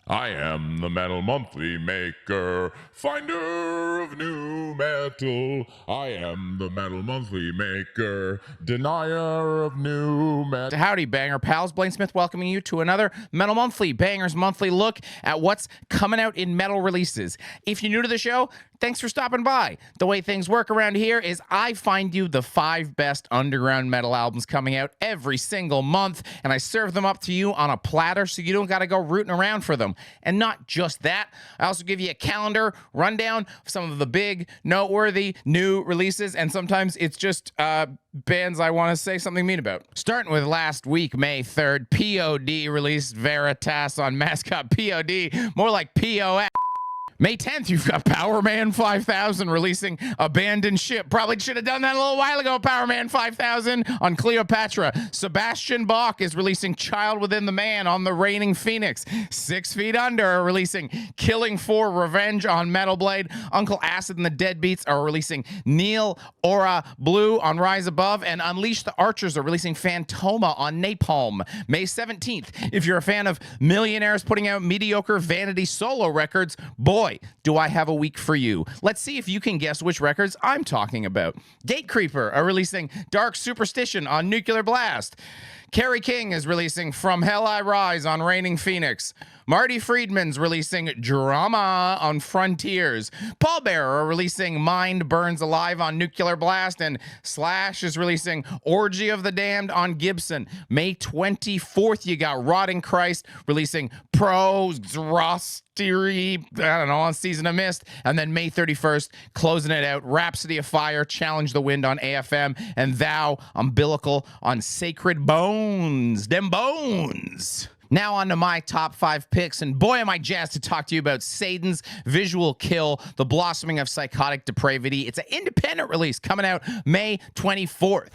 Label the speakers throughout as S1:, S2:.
S1: I am the Metal Monthly Maker, finder of new metal. I am the Metal Monthly Maker, denier of new metal.
S2: Howdy, Banger Pals. Blaine Smith welcoming you to another Metal Monthly, Banger's monthly look at what's coming out in metal releases. If you're new to the show, thanks for stopping by. The way things work around here is I find you the 5 best underground metal albums coming out every single month, and I serve them up to you on a platter so you don't got to go rooting around for them. And not just that, I also give you a calendar rundown of some of the big, noteworthy new releases, and sometimes it's just bands I want to say something mean about. Starting with last week, May 3rd, POD released Veritas on Mascot POD, more like POS. May 10th, you've got Power Man 5000 releasing Abandoned Ship. Probably should have done that a little while ago, Power Man 5000 on Cleopatra. Sebastian Bach is releasing Child Within the Man on The Reigning Phoenix. 6 Feet Under are releasing Killing for Revenge on Metal Blade. Uncle Acid and the Deadbeats are releasing Neil Aura Blue on Rise Above. And Unleash the Archers are releasing Phantoma on Napalm. May 17th, if you're a fan of millionaires putting out mediocre vanity solo records, boy, do I have a week for you. Let's see if you can guess which records I'm talking about. Gatecreeper are releasing Dark Superstition on Nuclear Blast. Kerry King is releasing From Hell I Rise on Reigning Phoenix. Marty Friedman's releasing Drama on Frontiers. Pallbearer are releasing Mind Burns Alive on Nuclear Blast. And Slash is releasing Orgy of the Damned on Gibson. May 24th, you got Rotting Christ releasing Prostery, on Season of Mist. And then May 31st, closing it out, Rhapsody of Fire, Challenge the Wind on AFM. And Thou, Umbilical on Sacred Bones. Them bones. Now on to my top 5 picks, and boy am I jazzed to talk to you about Saidan's Visual Kill, The Blossoming of Psychotic Depravity. It's an independent release coming out May 24th.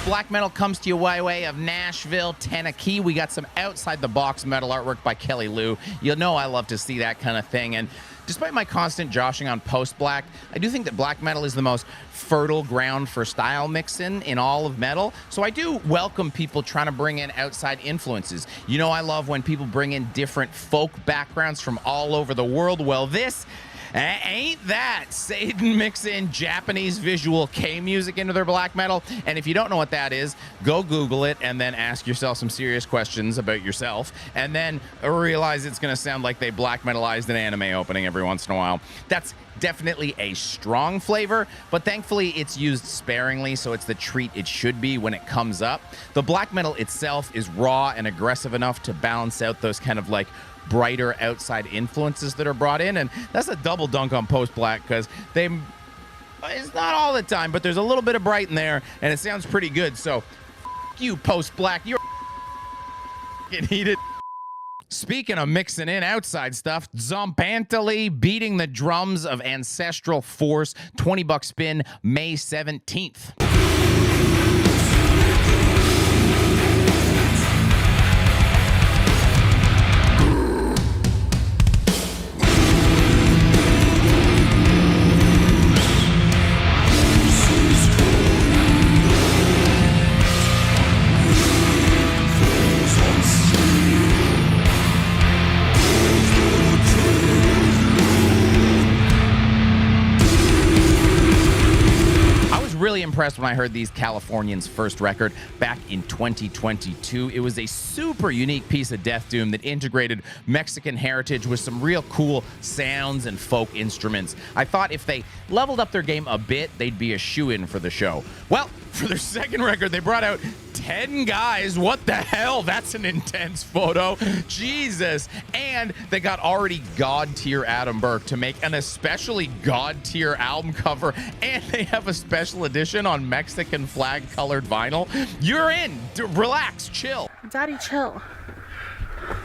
S2: Black metal comes to you by way of Nashville, Tennessee. We got some outside-the-box metal artwork by Kelly Lou. You know I love to see that kind of thing. And despite my constant joshing on post-black, I do think that black metal is the most fertile ground for style mixing in all of metal. So I do welcome people trying to bring in outside influences. You know I love when people bring in different folk backgrounds from all over the world. Well, this ain't that. Saidan mix in Japanese visual K music into their black metal. And if you don't know what that is, go Google it and then ask yourself some serious questions about yourself. And then realize it's going to sound like they black metalized an anime opening every once in a while. That's definitely a strong flavor, but thankfully it's used sparingly, so it's the treat it should be when it comes up. The black metal itself is raw and aggressive enough to balance out those kind of like brighter outside influences that are brought in, and that's a double dunk on post-black because it's not all the time, but there's a little bit of bright in there, and it sounds pretty good. So f you, post-black, you're getting heated. Speaking of mixing in outside stuff, Zumpanti beating the drums of Ancestral Force, $20 spin, May 17th. Really impressed when I heard these Californians' first record back in 2022. It was a super unique piece of death doom that integrated Mexican heritage with some real cool sounds and folk instruments. I thought if they leveled up their game a bit, they'd be a shoo-in for the show. Well, for their second record, they brought out 10 guys. What the hell? That's an intense photo. Jesus. And they got already god-tier Adam Burke to make an especially god-tier album cover, and they have a special edition on Mexican flag-colored vinyl. You're in. Relax. Chill.
S3: Daddy, chill.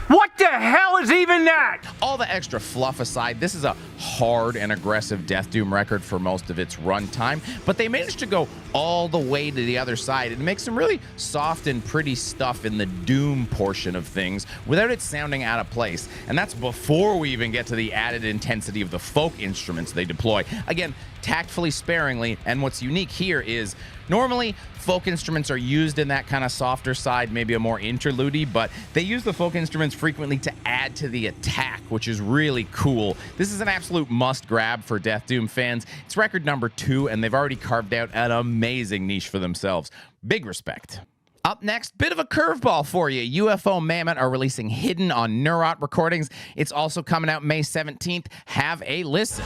S4: What the hell is even that?
S2: All the extra fluff aside, this is a hard and aggressive Death Doom record for most of its runtime, but they managed to go all the way to the other side and make some really soft and pretty stuff in the Doom portion of things without it sounding out of place. And that's before we even get to the added intensity of the folk instruments they deploy. Again, tactfully, sparingly, and what's unique here is normally folk instruments are used in that kind of softer side, maybe a more interlude, but they use the folk instruments frequently to add to the attack, which is really cool. This is an absolute must grab for Death Doom fans. It's record number 2, and they've already carved out an amazing niche for themselves. Big respect. Up next, bit of a curveball for you. Ufomammut are releasing Hidden on Neurot Recordings. It's also coming out May 17th. Have a listen.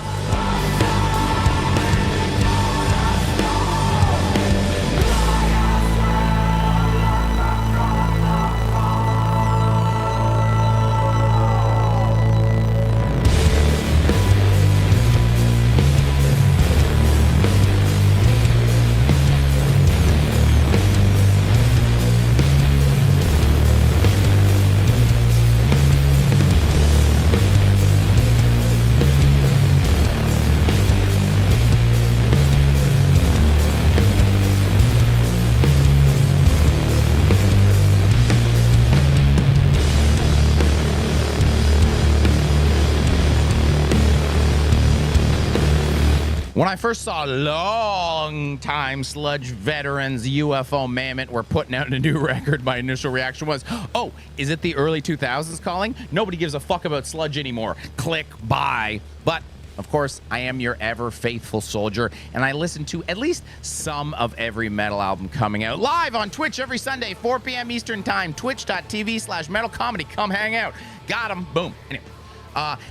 S2: When I first saw long-time sludge veterans Ufomammut were putting out a new record, my initial reaction was, oh, is it the early 2000s calling? Nobody gives a fuck about sludge anymore. Click, bye. But, of course, I am your ever-faithful soldier, and I listen to at least some of every metal album coming out live on Twitch every Sunday, 4 p.m. Eastern Time, twitch.tv/metal comedy. Come hang out. Got 'em. Boom. Anyway,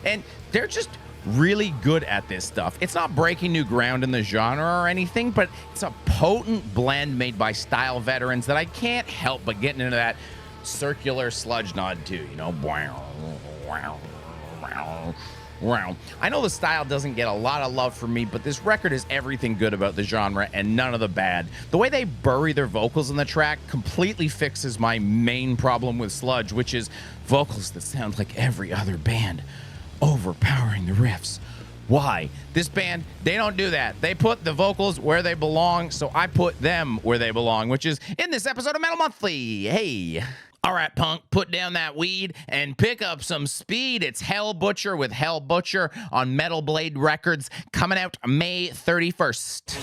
S2: and they're just really good at this stuff. It's not breaking new ground in the genre or anything, but it's a potent blend made by style veterans that I can't help but getting into that circular sludge nod to, you know. I know the style doesn't get a lot of love from me, but this record is everything good about the genre and none of the bad. The way they bury their vocals in the track completely fixes my main problem with sludge, which is vocals that sound like every other band, overpowering the riffs. Why? This band, they don't do that. They put the vocals where they belong, so I put them where they belong, which is in this episode of Metal Monthly. Hey. All right, punk, put down that weed and pick up some speed. It's Hellbutcher with Hellbutcher on Metal Blade Records, coming out May 31st.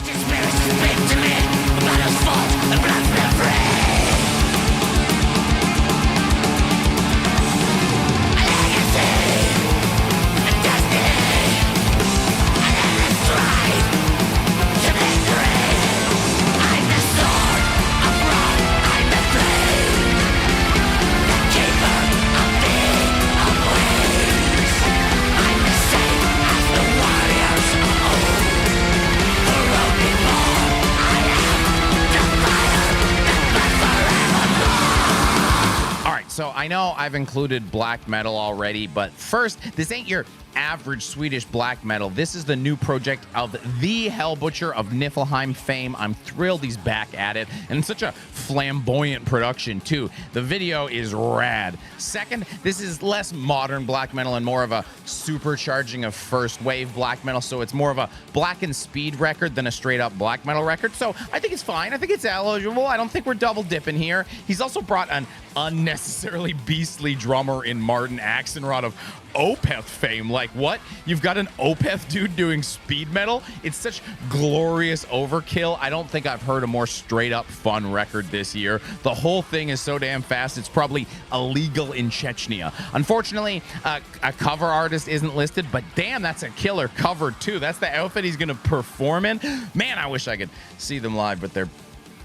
S2: So I know I've included black metal already, but first, this ain't your average Swedish black metal. This is the new project of the Hellbutcher of Niflheim fame. I'm thrilled he's back at it, and such a flamboyant production too. The video is rad. Second, this is less modern black metal and more of a supercharging of first wave black metal, so it's more of a black and speed record than a straight up black metal record. So I think it's fine. I think it's eligible. I don't think we're double dipping here. He's also brought an unnecessarily beastly drummer in Martin Axelrod of Opeth fame. Like, what? You've got an Opeth dude doing speed metal? It's such glorious overkill. I don't think I've heard a more straight up fun record this year. The whole thing is so damn fast, it's probably illegal in Chechnya. Unfortunately, a cover artist isn't listed, but damn, that's a killer cover too. That's the outfit he's gonna perform in. Man, I wish I could see them live, but they're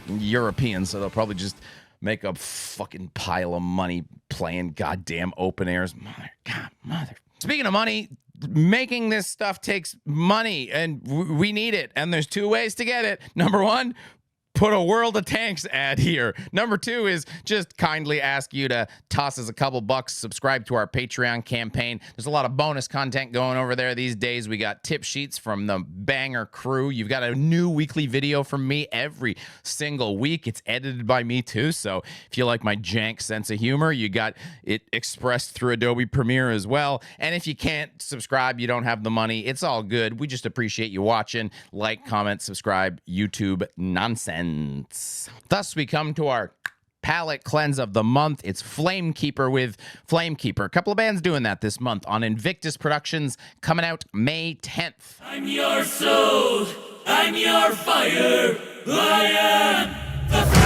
S2: European, so they'll probably just make a fucking pile of money playing goddamn open airs. Mother. Speaking of money, making this stuff takes money, and we need it. And there's two ways to get it. Number one, put a World of Tanks ad here. Number 2 is just kindly ask you to toss us a couple bucks, subscribe to our Patreon campaign. There's a lot of bonus content going over there these days. We got tip sheets from the Banger crew. You've got a new weekly video from me every single week. It's edited by me too, so if you like my jank sense of humor, you got it expressed through Adobe Premiere as well. And if you can't subscribe, you don't have the money, it's all good. We just appreciate you watching. Like, comment, subscribe, YouTube nonsense. Thus, we come to our palette cleanse of the month. It's Flamekeeper with Flamekeeper. A couple of bands doing that this month on Invictus Productions, coming out May 10th.
S3: I'm your soul, I'm your fire, I am the Flamekeeper.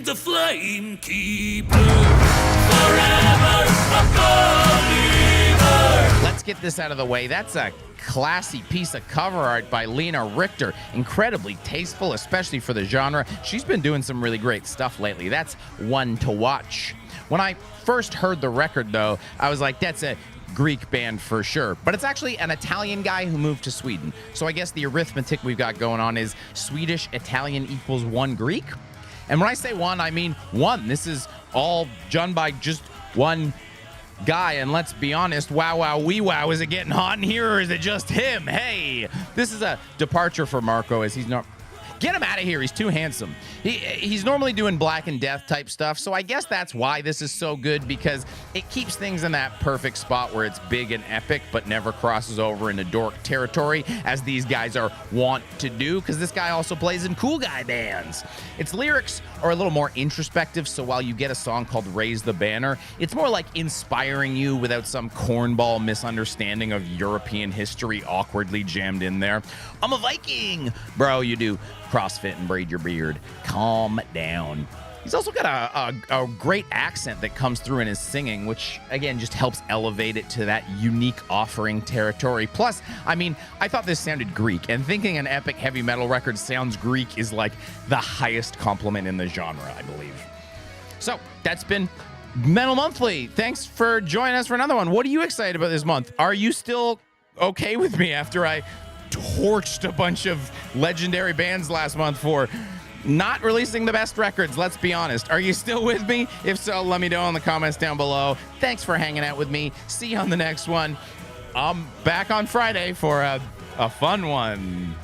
S3: The Flamekeeper, forever a believer.
S2: Let's get this out of the way. That's a classy piece of cover art by Lena Richter. Incredibly tasteful, especially for the genre. She's been doing some really great stuff lately. That's one to watch. When I first heard the record, though, I was like, that's a Greek band for sure. But it's actually an Italian guy who moved to Sweden. So I guess the arithmetic we've got going on is Swedish Italian equals 1 Greek. And when I say 1, I mean 1. This is all done by just one guy. And let's be honest, wow, wow, wee wow. Is it getting hot in here or is it just him? Hey, this is a departure for Marco as he's not... Get him out of here. He's too handsome. He's normally doing Black and Death type stuff, so I guess that's why this is so good, because it keeps things in that perfect spot where it's big and epic, but never crosses over into dork territory, as these guys are wont to do, because this guy also plays in cool guy bands. Its lyrics are a little more introspective, so while you get a song called Raise the Banner, it's more like inspiring you without some cornball misunderstanding of European history awkwardly jammed in there. I'm a Viking! Bro, you do CrossFit and braid your beard. Calm down. He's also got a great accent that comes through in his singing, which, again, just helps elevate it to that unique offering territory. Plus, I mean, I thought this sounded Greek, and thinking an epic heavy metal record sounds Greek is like the highest compliment in the genre, I believe. So, that's been Metal Monthly. Thanks for joining us for another one. What are you excited about this month? Are you still okay with me after I torched a bunch of legendary bands last month for not releasing the best records? Let's be honest. Are you still with me? If so, let me know in the comments down below. Thanks for hanging out with me. See you on the next one. I'm back on Friday for a fun one.